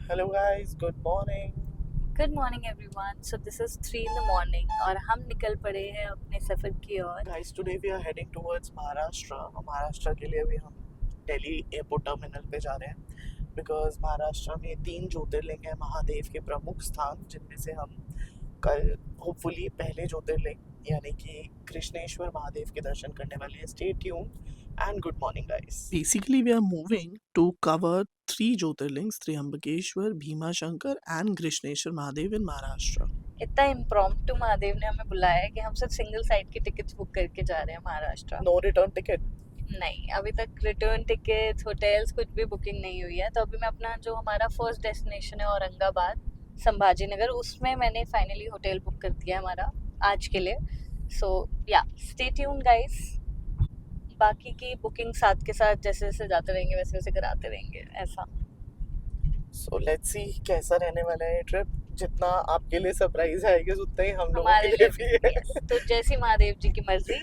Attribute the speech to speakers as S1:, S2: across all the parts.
S1: Hello guys, good morning.
S2: Good morning everyone. So this is 3 in the morning और हम निकल पड़े हैं अपने सफ़र की ओर।
S1: Guys, today we are heading towards Maharashtra. Maharashtra के लिए भी हम दिल्ली एयरपोर्ट टर्मिनल पे जा रहे हैं बिकॉज महाराष्ट्र में 3 ज्योतिर्लिंग है महादेव के प्रमुख स्थान, जिनमें से हम कल होपफुली पहले ज्योतिर्लिंग यानी कि कृष्णेश्वर महादेव के दर्शन करने वाले हैं. Stay tune and good morning guys. Basically we are moving to cover 3 jyotirlingas, Trimbakeshwar, Bhimashankar and Krishneshwar Mahadev in Maharashtra.
S2: इतना इम्प्रॉम्प्टू महादेव ने हमें बुलाया है कि हम सिर्फ सिंगल साइड की टिकट्स बुक करके जा रहे हैं महाराष्ट्र।
S1: No return ticket.
S2: नहीं, अभी तक रिटर्न टिकट्स, होटल्स कुछ भी बुकिंग नहीं हुई है। तो अभी मैं अपना जो हमारा फर्स्ट डेस्टिनेशन है औरंगाबाद संभाजी नगर, उसमें मैंने फाइनली होटल बुक कर दिया है हमारा आज के लिए। सो या स्टे ट्यून गाइस, बाकी की बुकिंग साथ के साथ जैसे जैसे जाते रहेंगे वैसे वैसे कराते रहेंगे ऐसा।
S1: सो लेट्स सी कैसा रहने वाला है ट्रिप. जितना आपके लिए सरप्राइज है उतना ही हम लोगों
S2: हमारे
S1: के लिए भी है.
S2: yes, तो जैसी महादेव जी की मर्जी,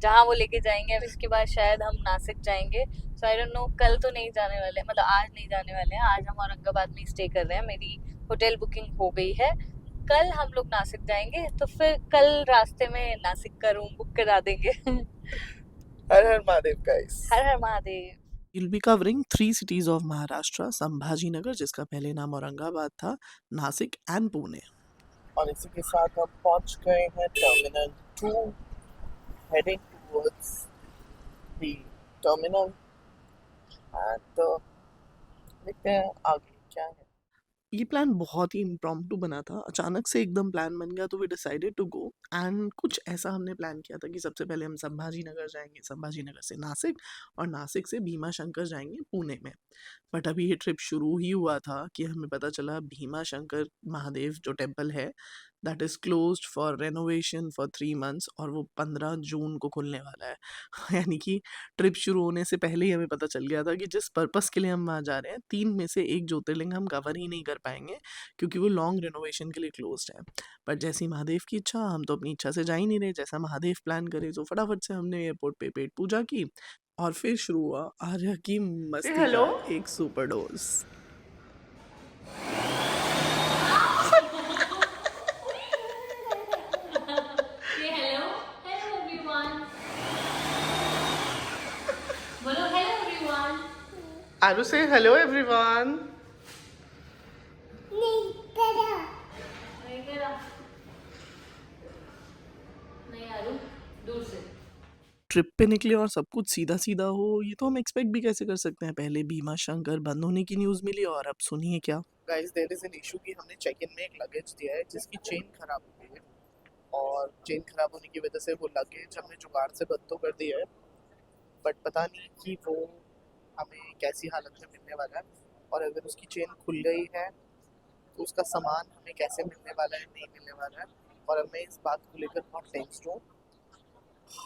S2: जहाँ वो लेके जाएंगे। अब इसके बाद शायद हम नासिक जाएंगे। सो आई डोंट नो, कल तो नहीं जाने वाले, मतलब आज नहीं जाने वाले हैं। आज हम औरंगाबाद में स्टे कर रहे हैं, मेरी होटल बुकिंग हो गई है। कल हम लोग नासिक जाएंगे, तो फिर कल रास्ते में नासिक का रूम बुक करा देंगे।
S1: Har Har Mahadev guys.
S2: Har Har Mahadev.
S1: We'll be covering 3 cities of Maharashtra, Sambhajinagar जिसका पहले नाम औरंगाबाद था, नासिक एंड पुणे. और इसी के साथ हम पहुंच गए हैं terminal 2, heading towards the terminal and देखते हैं आगे क्या है. ये प्लान बहुत ही इम्प्रॉम्प्टू बना था, अचानक से एकदम प्लान बन गया तो we decided to go. And कुछ ऐसा हमने प्लान किया था कि सबसे पहले हम संभाजी नगर जाएंगे, संभाजी नगर से नासिक और नासिक से भीमाशंकर जाएंगे पुणे में. बट अभी ये ट्रिप शुरू ही हुआ था कि हमें पता चला भीमाशंकर महादेव जो टेम्पल है that is closed for renovation for 3 months और वो 15 जून को खुलने वाला है. यानी कि ट्रिप शुरू होने से पहले ही हमें पता चल गया था कि जिस पर्पस के लिए हम वहाँ जा रहे हैं 3 में से एक ज्योतिर्लिंग हम कवर ही नहीं कर पाएंगे क्योंकि वो लॉन्ग रेनोवेशन के लिए क्लोज्ड है. बट जैसी महादेव की इच्छा, हम तो अपनी इच्छा से जा ही नहीं रहे, जैसा महादेव प्लान करे. तो फटाफट से हमने एयरपोर्ट पे पेट पूजा की और फिर शुरू हुआ आर्या की मस्ती
S2: हेलो
S1: का एक सुपर डोज. आरू से हेलो एवरीवन. ट्रिप पे निकले और सब कुछ सीधा सीधा हो, ये तो हम एक्सपेक्ट भी कैसे कर सकते हैं. पहले भीमाशंकर बंद होने की न्यूज़ मिली और अब सुनिए क्या. Guys, there is an issue कि हमने चेक इन में एक लगेज दिया है जिसकी चेन खराब हो गई है और चेन खराब होने की वजह से वो लगेज हमने जुगाड़ से बंद तो कर दिया है, बट पता नहीं कि वो हमें कैसी हालत में मिलने वाला है. और अगर उसकी चेन खुल गई है तो उसका सामान हमें कैसे मिलने वाला है, नहीं मिलने वाला है. और अब मैं इस बात को लेकर बहुत टेंस्ड हूँ.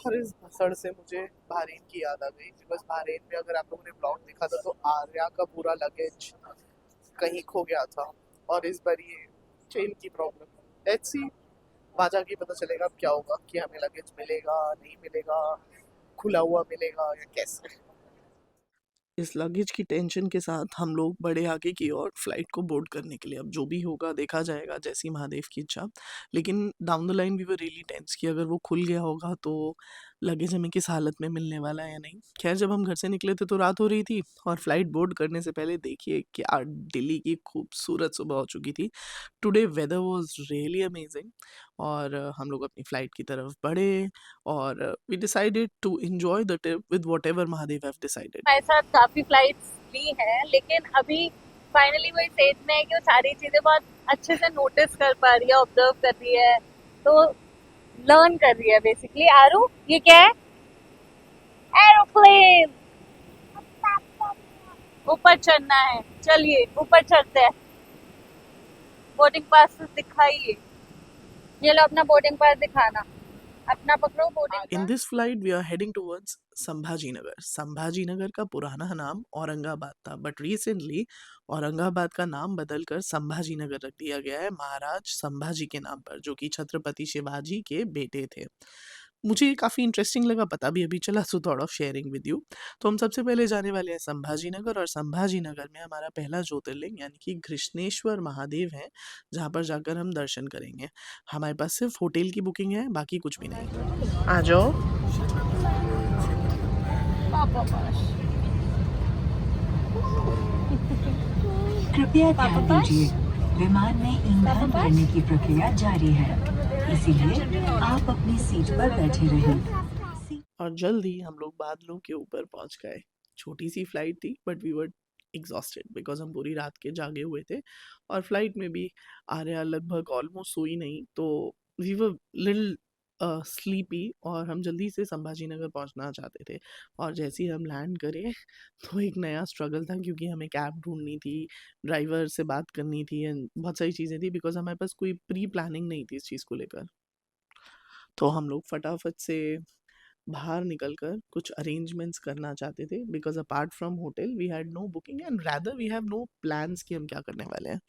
S1: और इस भसड़ से मुझे बहरीन की याद आ गई बिकॉज बहरीन में अगर आप लोगों ने ब्लॉग देखा था तो आर्या का पूरा लगेज कहीं खो गया था और इस बार ये चेन की प्रॉब्लम. लेट्स सी, वहाँ जाके पता चलेगा अब क्या होगा कि हमें लगेज मिलेगा नहीं मिलेगा, खुला हुआ मिलेगा या कैसे. इस लगेज की टेंशन के साथ हम लोग बढ़े आगे की ओर फ्लाइट को बोर्ड करने के लिए. अब जो भी होगा देखा जाएगा, जैसी महादेव की इच्छा. लेकिन down the line we were really tense कि अगर वो खुल गया होगा तो लगेज हमें किस हालत में मिलने वाला है या नहीं. खैर, जब हम घर से निकले थे तो रात हो रही थी और फ्लाइट बोर्ड करने से पहले देखिए क्या दिल्ली की खूबसूरत सुबह हो चुकी थी. Today weather was really amazing और हम लोग अपनी फ़्लाइट की तरफ बढ़े और we decided to enjoy the trip with whatever Mahadev have decided.
S2: हमारे साथ काफी फ्लाइट्स भी हैं, लेकिन अभी फाइनली वही स्टेज में है कि वो सारी चीजें बहुत अच्छे से नोटिस कर पा रही है, ऑब्जर्व कर रही है, तो लर्न कर रही है बेसिकली. आरू, ये क्या है? एरोप्लेन. ऊपर चढ़ना है, चलिए ऊपर चढ़ते हैं. बोर्डिंग पास दिखाइए. ये लो अपना बोर्डिंग पास दिखाना. अपना पकड़ो boarding
S1: In
S2: pass.
S1: this flight we are heading towards Sambhajinagar. Sambhajinagar का पुराना नाम औरंगाबाद था बट रिसेंटली औरंगाबाद का नाम बदलकर संभाजीनगर रख दिया गया है महाराज संभाजी के नाम पर, जो कि छत्रपति शिवाजी के बेटे थे. मुझे ये काफ़ी इंटरेस्टिंग लगा, पता भी अभी चला, so thought of sharing with you. तो हम सबसे पहले जाने वाले हैं संभाजी नगर, और संभाजी नगर में हमारा पहला ज्योतिर्लिंग यानी कि घृष्णेश्वर महादेव है, जहाँ पर जाकर हम दर्शन करेंगे। हमारे पास सिर्फ होटल की बुकिंग है, बाकी कुछ भी नहीं। आ जाओ।
S3: कृपया ध्यान दीजिए, विमान में ईंधन भरने की प्रक्रिया जारी है, इसीलिए आप अपनी सीट पर बैठे रहें।
S1: और जल्द ही हम लोग बादलों के ऊपर पहुंच गए। छोटी सी फ्लाइट थी, but we were exhausted because हम पूरी रात के जागे हुए थे, और फ्लाइट में भी आर्या लगभग ऑलमोस्ट सोई नहीं, तो वी वर लिटिल स्लीपी, और हम जल्दी से संभाजी नगर पहुंचना चाहते थे। और जैसे ही हम लैंड करे तो एक नया स्ट्रगल था, क्योंकि हमें कैब ढूंढनी थी, ड्राइवर से बात करनी थी, एंड बहुत सारी चीज़ें थी, बिकॉज हमारे पास कोई प्री प्लानिंग नहीं थी इस चीज़ को लेकर। तो हम लोग फटाफट से बाहर निकलकर कुछ अरेंजमेंट्स करना चाहते थे, because apart from hotel we had no booking and rather we have no plans कि हम क्या करने वाले हैं।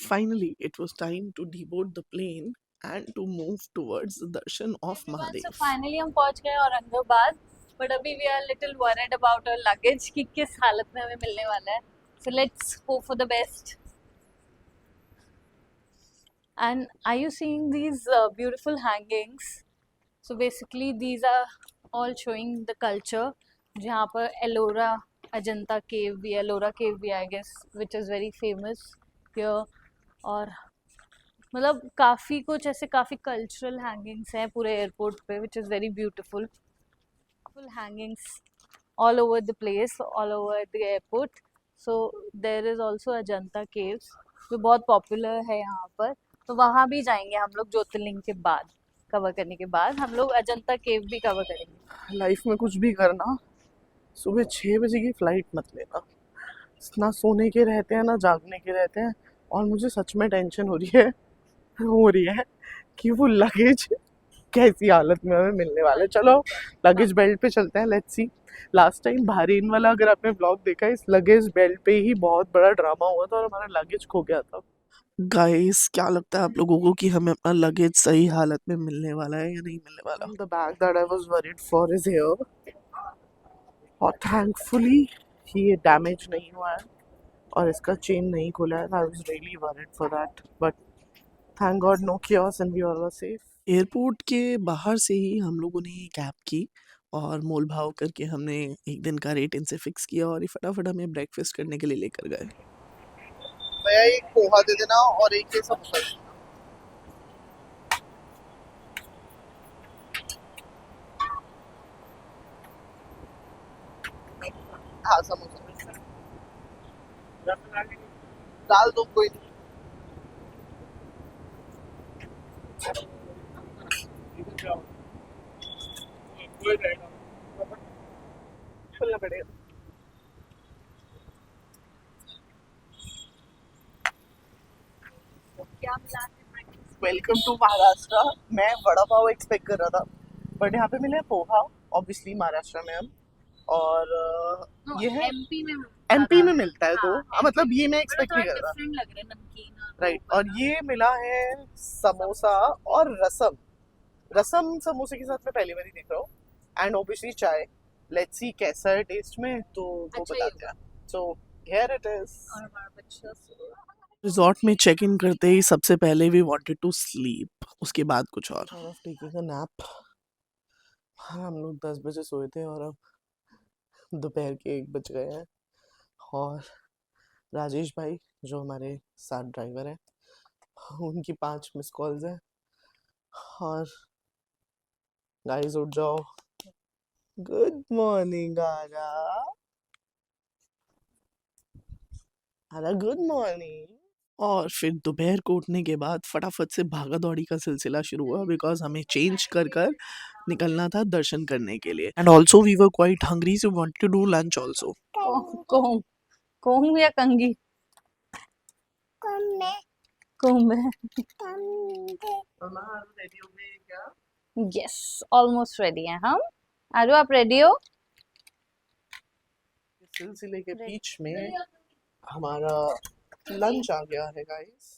S1: Finally it was time to deboard the plane and to move towards the darshan of
S2: so
S1: Mahadev.
S2: Finally हम पहुंच गए औरंगाबाद, बट अभी we are little worried about our luggage कि किस हालत में हमें मिलने वाला है। So let's hope for the best. And are you seeing these beautiful hangings? So basically these are all showing the culture. जहाँ पर एलोरा अजंता केव भी, एलोरा केव भी I guess, which is very famous here. और मतलब काफ़ी कुछ ऐसे काफ़ी कल्चरल हैंगिंग्स हैं पूरे एयरपोर्ट पे, विच is very beautiful. Full hangings all over the place, all over the airport. So there is also Ajanta caves जो बहुत पॉपुलर है यहाँ पर, तो वहाँ भी जाएंगे हम लोग ज्योतिर्लिंग के बाद। कवर करने के बाद हम लोग अजंता केव भी कवर करेंगे।
S1: लाइफ में कुछ भी करना, सुबह 6 बजे की फ्लाइट मत लेना। ना सोने के रहते हैं, ना जागने के रहते हैं, और मुझे सच में टेंशन हो रही है कि वो लगेज कैसी हालत में हमें मिलने वाला है। चलो लगेज बेल्ट पे चलते हैं, let's see. Last time Bahrain वाला अगर आपने ब्लॉग देखा, इस लगेज बेल्ट पे ही बहुत बड़ा ड्रामा हुआ था और हमारा लगेज खो गया था। गाइस, क्या लगता है आप लोगों को कि हमें अपना लगेज सही हालत में मिलने वाला है या नहीं मिलने वाला? The bag that I was worried for is here, और थैंकफुली ये डैमेज नहीं हुआ है और इसका चेन नहीं खुला है। I was really worried for that, but thank god no chaos and we all were safe. Airport के बाहर से ही हम लोगों ने कैब की, और मोल भाव करके हमने एक दिन का रेट इनसे फिक्स किया, और ये फटाफट हमें ब्रेकफास्ट करने के लिए लेकर गए। भैया एक पोहा दे देना और एक ये समोसा। हाँ समोसा डाल दो, कोई नहीं। खुलना पड़ेगा।
S2: क्या मिला?
S1: Welcome to Maharashtra. मैं वड़ा पाव एक्सपेक्ट कर रहा था, बट यहाँ पे मिले पोहा, ऑब्वियसली महाराष्ट्र में हम, और ये है एमपी में मिलता है, तो हाँ, मतलब ये मैं एक्सपेक्ट नहीं कर रहा।
S2: डिफरेंट लग रहा है, नमकीन
S1: राइट, और ये मिला है समोसा और रसम। रसम समोसे के साथ मैं पहली बार ही देख रहा हूँ, एंड ऑब्वियसली चाय। लेट्स सी कैसा है टेस्ट में, तो वो
S2: अच्छा
S1: बताते हैं। So here it is. Resort में चेक इन करते ही सबसे पहले वी वांटेड टू स्लीप, उसके बाद कुछ और। Taking a nap. हाँ, हम लोग 10 बजे सोए थे और अब दोपहर के 1 बज गए हैं, और राजेश भाई जो हमारे साथ ड्राइवर हैं, उनकी 5 मिस कॉल्स हैं। और गाइस उठ जाओ, गुड मॉर्निंग आरा। आरा गुड मॉर्निंग। और फिर दोपहर को उठने के बाद फटाफट से भागा दौड़ी का सिलसिला शुरू हुआ, बिकॉज हमें चेंज कर कर निकलना था दर्शन करने के लिए, and also we were quite hungry, so want to do lunch also.
S2: कोहम कोहम या कंगी? कोहम है। यस, ऑलमोस्ट रेडी हैं हम। आरू आप रेडी हो?
S1: सिलसिले के बीच में हमारा लंच आ गया है guys.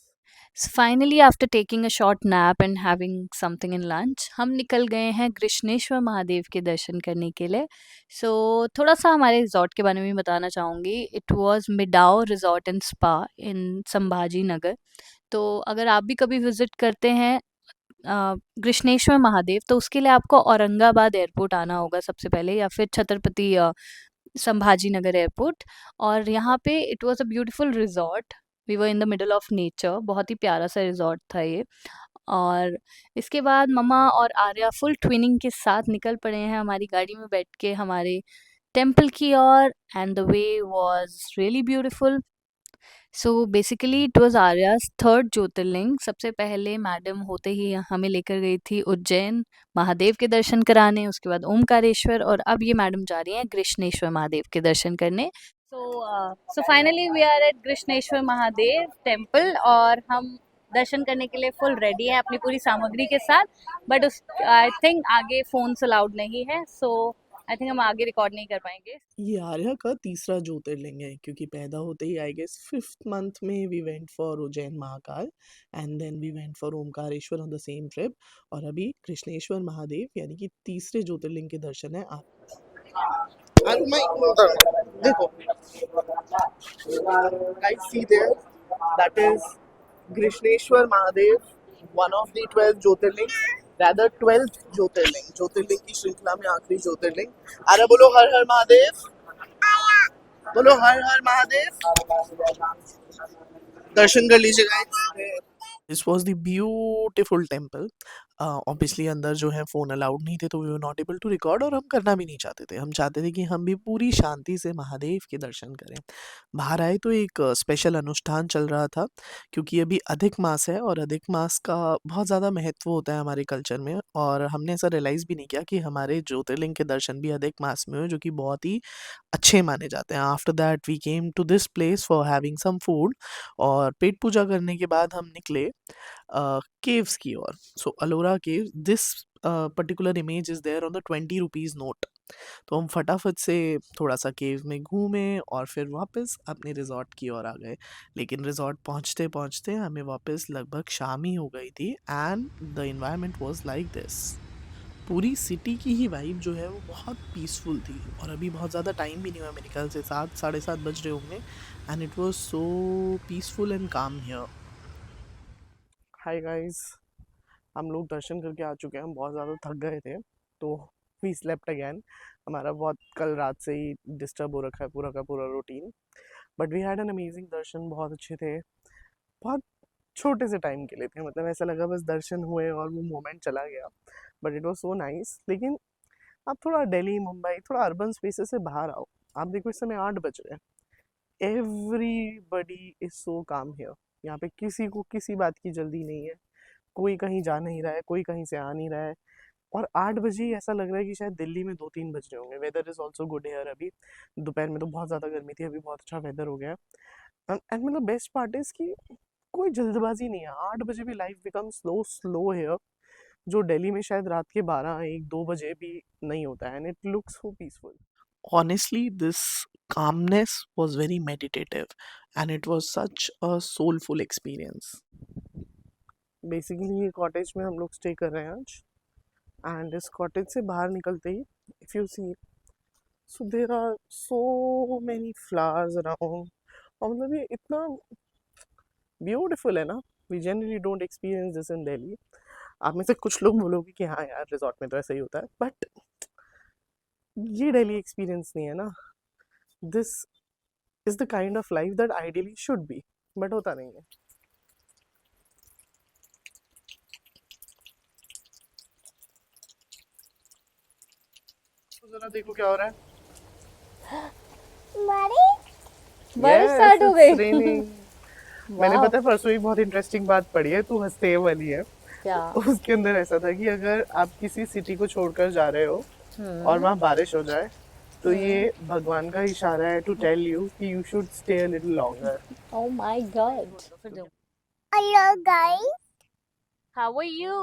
S2: Finally after taking a short nap and having something in lunch, हम निकल गए हैं कृष्णेश्वर महादेव के दर्शन करने के लिए। थोड़ा सा हमारे रिजॉर्ट के बारे में बताना चाहूँगी। It was meadow resort and spa in Sambhaji Nagar. तो अगर आप भी कभी विजिट करते हैं कृष्णेश्वर महादेव, तो उसके लिए आपको औरंगाबाद एयरपोर्ट आना होगा सबसे पहले, या फिर छत्रपति संभाजी नगर एयरपोर्ट। और यहाँ पे it was a beautiful resort. We were in the middle of nature. बहुत ही प्यारा सा रिजॉर्ट था ये। और इसके बाद मम्मा और आर्या फुल ट्विनिंग के साथ निकल पड़े हैं हमारी गाड़ी में बैठ के हमारे टेम्पल की ओर। And the way was really beautiful. So basically it was आर्या's थर्ड ज्योतिर्लिंग। सबसे पहले मैडम होते ही हमें लेकर गई थी उज्जैन महादेव के दर्शन कराने, उसके बाद ओमकारेश्वर, और अब ये मैडम जा रही हैं कृष्णेश्वर महादेव के दर्शन करने। So finally we are at Krishneshwar Mahadev temple, और हम दर्शन करने के लिए फुल रेडी हैं अपनी पूरी सामग्री के साथ। बट उस आई थिंक आगे फोन्स अलाउड नहीं है, सो आई थिंक हम आगे रिकॉर्ड नहीं कर पाएंगे।
S1: ये आर्या का तीसरा ज्योतिर्लिंग है, क्योंकि पैदा होते ही आई गेस 5th मंथ में we went for Ujjain Mahakal and then we went for Omkareshwar on the same trip. और अभी कृष्णेश्वर महादेव यानी कि तीसरे ज्योतिर्लिंग के दर्शन है आप। देखो guys, see there, that is Krishneshwar Mahadev, one of the 12 Jyotirling, rather 12th Jyotirling, ज्योतिर्लिंग की श्रृंखला में आखिरी ज्योतिर्लिंग। अरे बोलो हर हर महादेव, बोलो हर हर महादेव। दर्शन कर लीजिए guys. This was the beautiful temple. Obviously अंदर जो है फ़ोन अलाउड नहीं थे, तो we were not able to record, और हम करना भी नहीं चाहते थे। हम चाहते थे कि हम भी पूरी शांति से महादेव के दर्शन करें। बाहर आए तो एक स्पेशल अनुष्ठान चल रहा था, क्योंकि अभी अधिक मास है और अधिक मास का बहुत ज़्यादा महत्व होता है हमारे कल्चर में। और हमने ऐसा रियलाइज़ भी नहीं किया कि हमारे ज्योतिर्लिंग के दर्शन भी अधिक मास में हुए, जो कि बहुत ही अच्छे माने जाते हैं। After that we came to this place for having some food, और पेट पूजा करने के बाद हम निकले caves की ओर। So Ellora cave, this particular image is there on the 20 rupees note. तो हम फटाफट से थोड़ा सा केव में घूमे और फिर वापस अपने रिजॉर्ट की ओर आ गए। लेकिन रिजॉर्ट पहुंचते पहुंचते हमें वापस लगभग शाम ही हो गई थी, and the environment was like this. पूरी सिटी की ही वाइब जो है वो बहुत पीसफुल थी। और अभी बहुत ज़्यादा टाइम भी नहीं हुआ, मेरे ख्याल से 7 साढ़े 7 बज रहे होंगे, and it was so peaceful and काम हियर। हाय गाइस, हम लोग दर्शन करके आ चुके हैं। हम बहुत ज़्यादा थक गए थे, तो वी स्लेप्ट अगैन। हमारा बहुत कल रात से ही डिस्टर्ब हो रखा है पूरा का पूरा routine. But we had an amazing darshan, बहुत अच्छे थे। बहुत छोटे से टाइम के लिए थे, मतलब ऐसा लगा बस दर्शन हुए और वो मोमेंट चला गया। But it was so nice. लेकिन आप थोड़ा दिल्ली मुंबई थोड़ा अर्बन स्पेसेस से बाहर आओ। आप देखो इस समय 8 बज रहे हैं। एवरीबडी इज सो काम हियर। यहाँ पे किसी को किसी बात की जल्दी नहीं है, कोई कहीं जा नहीं रहा है, कोई कहीं से आ नहीं रहा है। और 8 बजे ही ऐसा लग रहा है कि शायद दिल्ली में 2-3 बज रहे होंगे। Weather is also good here अभी। दोपहर में तो बहुत ज़्यादा गर्मी थी, अभी बहुत अच्छा वेदर हो गया है। एंड मतलब बेस्ट पार्ट इज़ कि कोई जल्दबाजी नहीं है। 8 बजे भी life become slow slow here, जो दिल्ली में शायद रात के 12-1-2 बजे भी नहीं होता है। And it looks so peaceful. Honestly, this calmness was very meditative, and it was such a soulful experience. Basically ये कॉटेज में हम लोग स्टे कर रहे हैं आज। एंड इस कॉटेज से बाहर निकलते ही if you see, so there are so many flowers around. और मतलब ये इतना ब्यूटीफुल है ना, we generally don't experience this in Delhi. आप में से कुछ लोग बोलोगे कि हाँ यार रिजॉर्ट में तो ऐसा ही होता है, बट ये दिल्ली एक्सपीरियंस नहीं है ना। This is the kind of life that ideally should be, but होता नहीं है। तो जरा देखो क्या हो रहा है।
S2: बारिश स्टार्ट हो गई।
S1: मैंने पता है परसों ही बहुत इंटरेस्टिंग बात पढ़ी है, तू हंसते वाली है।
S2: क्या?
S1: उसके अंदर ऐसा था कि अगर आप किसी सिटी को छोड़कर जा रहे हो और वहाँ बारिश हो जाए, तो ये भगवान का इशारा है टू टेल यू कि you should stay a little longer.
S2: Oh my God.
S4: Hello guys,
S2: How are you?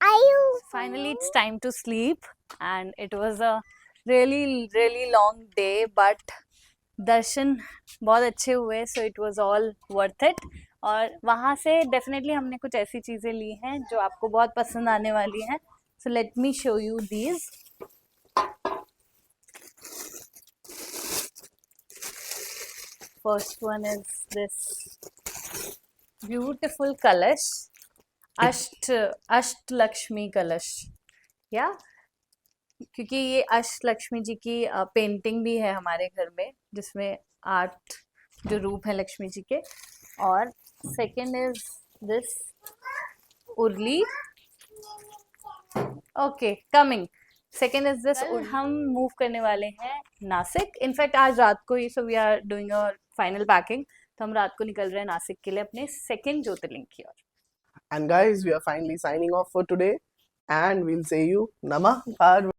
S4: are you
S2: Finally, it's time to sleep, and it was a really long day, but दर्शन बहुत अच्छे हुए, so it was all worth it. और वहाँ से definitely हमने कुछ ऐसी चीज़ें ली हैं जो आपको बहुत पसंद आने वाली हैं. So let me show you these. First one is this beautiful kalash, अष्ट लक्ष्मी कलश. या क्योंकि ये अष्ट लक्ष्मी जी की पेंटिंग भी है हमारे घर में, जिसमें 8 जो रूप है लक्ष्मी जी के. और सेकंड इज दिस उर्ली. Okay, coming. Second is this. हम मूव करने वाले हैं नासिक. इनफैक्ट आज रात को ही, so we are doing a final packing. तो हम रात को निकल रहे हैं नासिक के लिए अपने सेकेंड ज्योतिर्लिंग की ओर.
S1: And guys, we are finally signing off for today, and we'll say you Namah Parvati.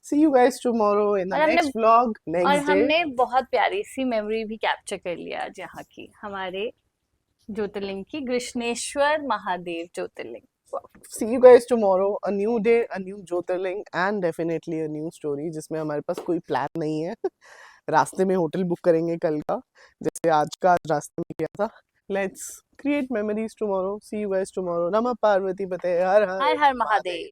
S1: See you guys tomorrow in the
S2: और हमने-
S1: next vlog,
S2: और
S1: next day.
S2: हमने बहुत प्यारी सी मेमोरी भी कैप्चर कर लिया आज यहाँ की, हमारे ज्योतिर्लिंग की, कृष्णेश्वर महादेव ज्योतिर्लिंग.
S1: See you guys tomorrow. A new day, a new Jyotirling, and definitely a new story जिसमें हमारे पास कोई प्लान नहीं है. रास्ते में होटल बुक करेंगे कल का, जैसे आज का रास्ते में किया था. Let's create memories tomorrow. See you guys tomorrow. Namah Parvati Pate. Har har.
S2: Her Har Mahadev.